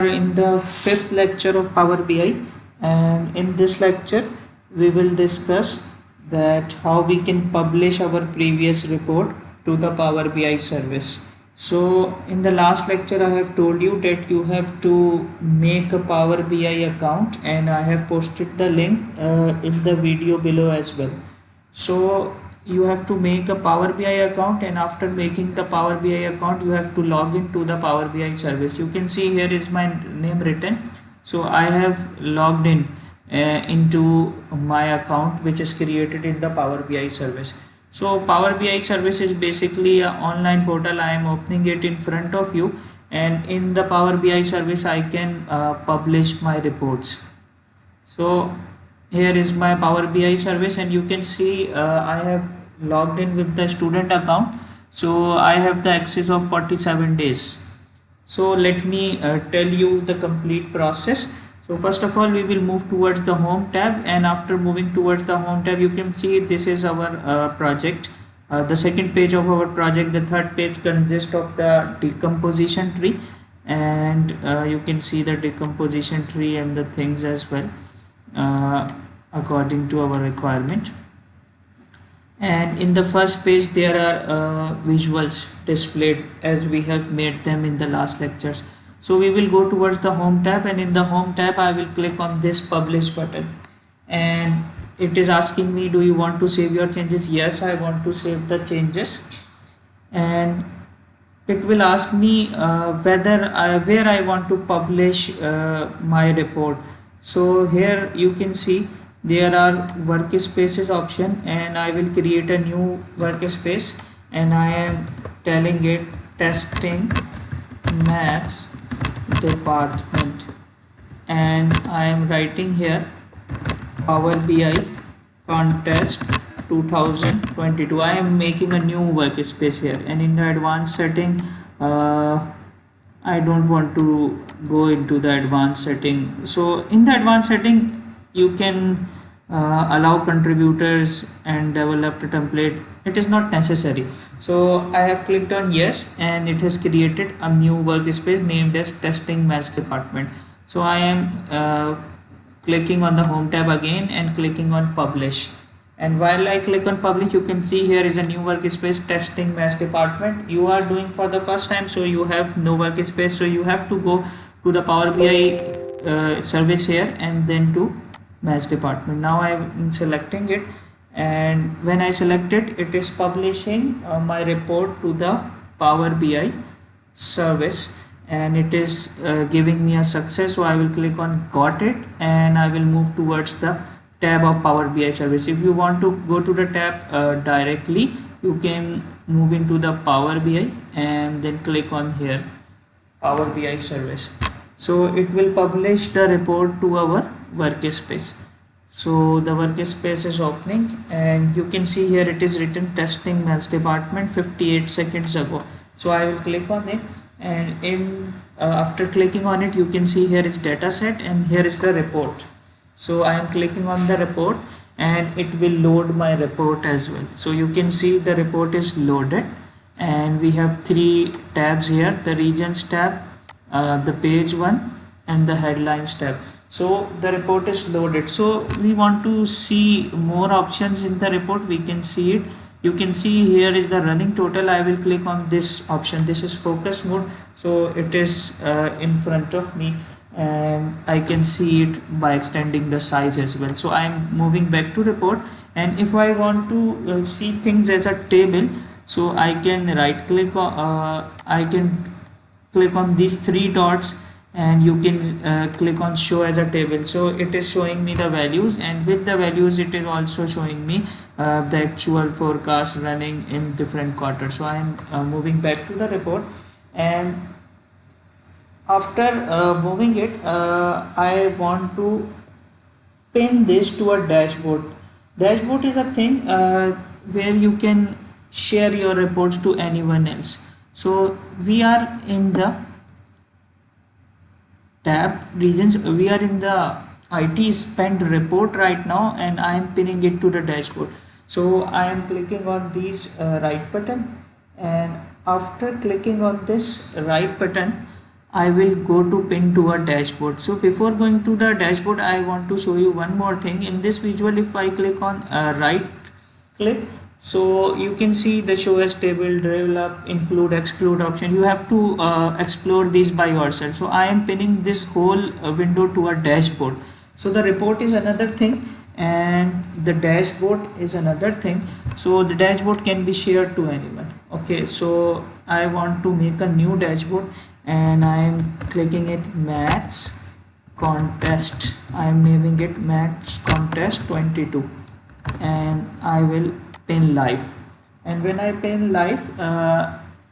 In the fifth lecture of Power BI, and in this lecture we will discuss that how we can publish our previous report to the Power BI service. So in the last lecture I have told you that you have to make a Power BI account, and I have posted the link in the video below as well. So you have to make a Power BI account, and after making the Power BI account you have to log into the Power BI service. You can see here is my name written. So I have logged in into my account which is created in the Power BI service. So Power BI service is basically an online portal. I am opening it in front of you, and in the Power BI service I can publish my reports. So here is my Power BI service, and you can see I have logged in with the student account. So I have the access of 47 days. So let me tell you the complete process. So first of all we will move towards the home tab, and after moving towards the home tab you can see this is our project. The second page of our project, the third page consists of the decomposition tree, and you can see the decomposition tree and the things as well according to our requirement. And in the first page there are visuals displayed as we have made them in the last lectures. So we will go towards the home tab, and in the home tab I will click on this publish button, and it is asking me, do you want to save your changes? Yes, I want to save the changes. And it will ask me where I want to publish my report. So here you can see there are workspaces option, and I will create a new workspace, and I am telling it testing maths department, and I am writing here Power BI contest 2022. I am making a new workspace here, and in the advanced setting I don't want to go into the advanced setting. So in the advanced setting you can allow contributors and develop a template. It is not necessary. So I have clicked on yes, and it has created a new workspace named as testing maths department. So I am clicking on the home tab again and clicking on publish. And while I click on publish, you can see here is a new workspace, testing maths department. You are doing for the first time, so you have no workspace, so you have to go to the Power BI service here and then to maths department. Now I am selecting it, and when I select it, it is publishing my report to the Power BI service, and it is giving me a success. So I will click on got it, and I will move towards the tab of Power BI service. If you want to go to the tab directly, you can move into the Power BI and then click on here Power BI service. So it will publish the report to our workspace. So the workspace is opening, and you can see here it is written testing maths department 58 seconds ago. So I will click on it, and in after clicking on it you can see here is data set, and here is the report. So I am clicking on the report, and it will load my report as well. So you can see the report is loaded, and we have three tabs here: the regions tab, the page one, and the headlines tab. So the report is loaded. So we want to see more options in the report. We can see it. You can see here is the running total. I will click on this option. This is focus mode, so it is in front of me, and I can see it by extending the size as well. So I am moving back to report, and if I want to see things as a table, so I can right click on I can click on these three dots, and you can click on show as a table. So it is showing me the values, and with the values it is also showing me the actual forecast running in different quarters. So I am moving back to the report, and after moving it I want to pin this to a dashboard. Dashboard is a thing where you can share your reports to anyone else. So we are in the tab regions, we are in the IT spend report right now, and I am pinning it to the dashboard. So I am clicking on these right button, and after clicking on this right button I will go to pin to a dashboard. So before going to the dashboard, I want to show you one more thing. In this visual, if I click on right click, so you can see the show as table, develop, include, exclude option. You have to explore these by yourself. So I am pinning this whole window to a dashboard. So the report is another thing and the dashboard is another thing. So the dashboard can be shared to anyone. Okay, so I want to make a new dashboard and I am clicking it maths contest. I am naming it maths contest 22 and I will pin live, and when I pin live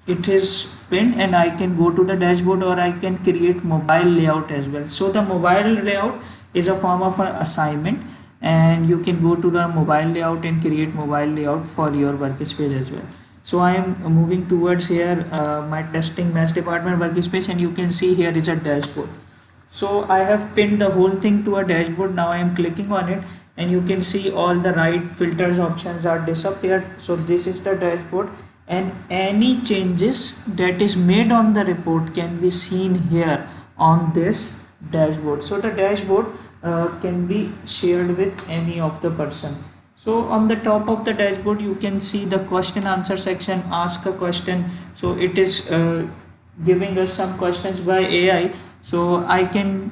it is pinned and I can go to the dashboard or I can create mobile layout as well. So the mobile layout is a form of an assignment and you can go to the mobile layout and create mobile layout for your workspace as well. So I am moving towards here my testing maths department workspace, and you can see here is a dashboard. So I have pinned the whole thing to a dashboard. Now I am clicking on it and you can see all the right filters options are disappeared. So this is the dashboard and any changes that is made on the report can be seen here on this dashboard. So the dashboard can be shared with any of the person. So on the top of the dashboard you can see the question answer section, ask a question. So it is giving us some questions by AI, so I can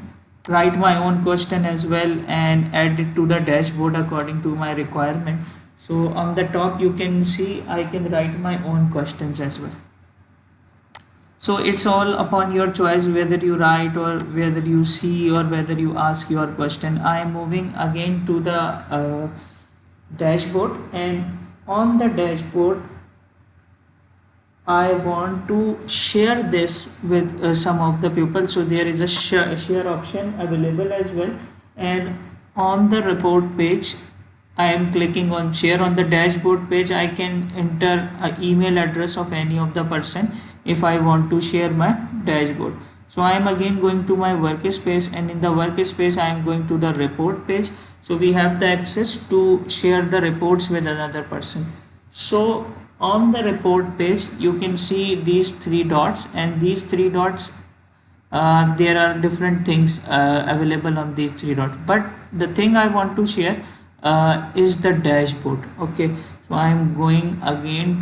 write my own question as well and add it to the dashboard according to my requirement. So on the top you can see I can write my own questions as well. So it's all upon your choice whether you write or whether you see or whether you ask your question. I am moving again to the dashboard, and on the dashboard I want to share this with some of the people. So there is a share option available as well, and on the report page I am clicking on share. On the dashboard page I can enter an email address of any of the person if I want to share my dashboard. So I am again going to my workspace, and in the workspace I am going to the report page. So we have the access to share the reports with another person. So on the report page you can see these three dots, and these three dots there are different things available on these three dots, but the thing I want to share is the dashboard. Okay, so I am going again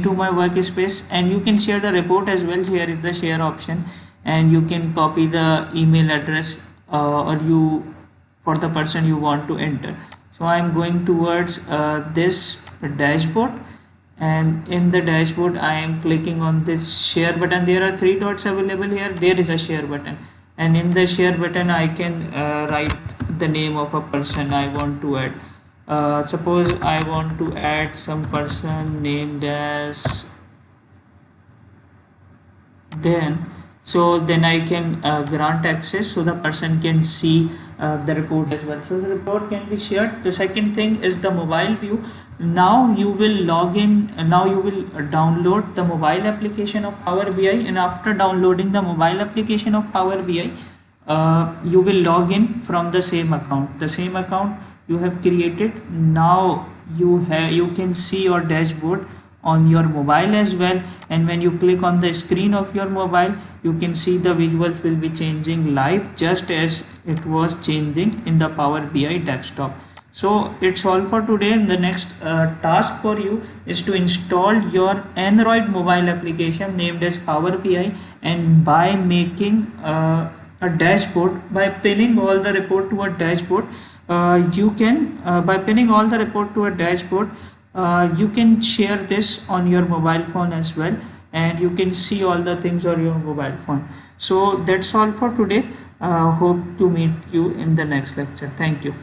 to my workspace, and you can share the report as well. Here is the share option, and you can copy the email address or you for the person you want to enter. So I am going towards this dashboard, and in the dashboard I am clicking on this share button. There are three dots available here. There is a share button, and in the share button I can write the name of a person I want to add. Suppose I want to add some person named as then. So then I can grant access so the person can see the report as well. So the report can be shared. The second thing is the mobile view. Now you will log in, now you will download the mobile application of Power BI, and after downloading the mobile application of Power BI you will log in from the same account you have created. Now you can see your dashboard on your mobile as well, and when you click on the screen of your mobile you can see the visuals will be changing live just as it was changing in the Power BI desktop. So it's all for today. The next task for you is to install your Android mobile application named as Power BI, and by making a dashboard, by pinning all the report to a dashboard, you can by pinning all the report to a dashboard you can share this on your mobile phone as well, and you can see all the things on your mobile phone. So that's all for today. Hope to meet you in the next lecture. Thank you.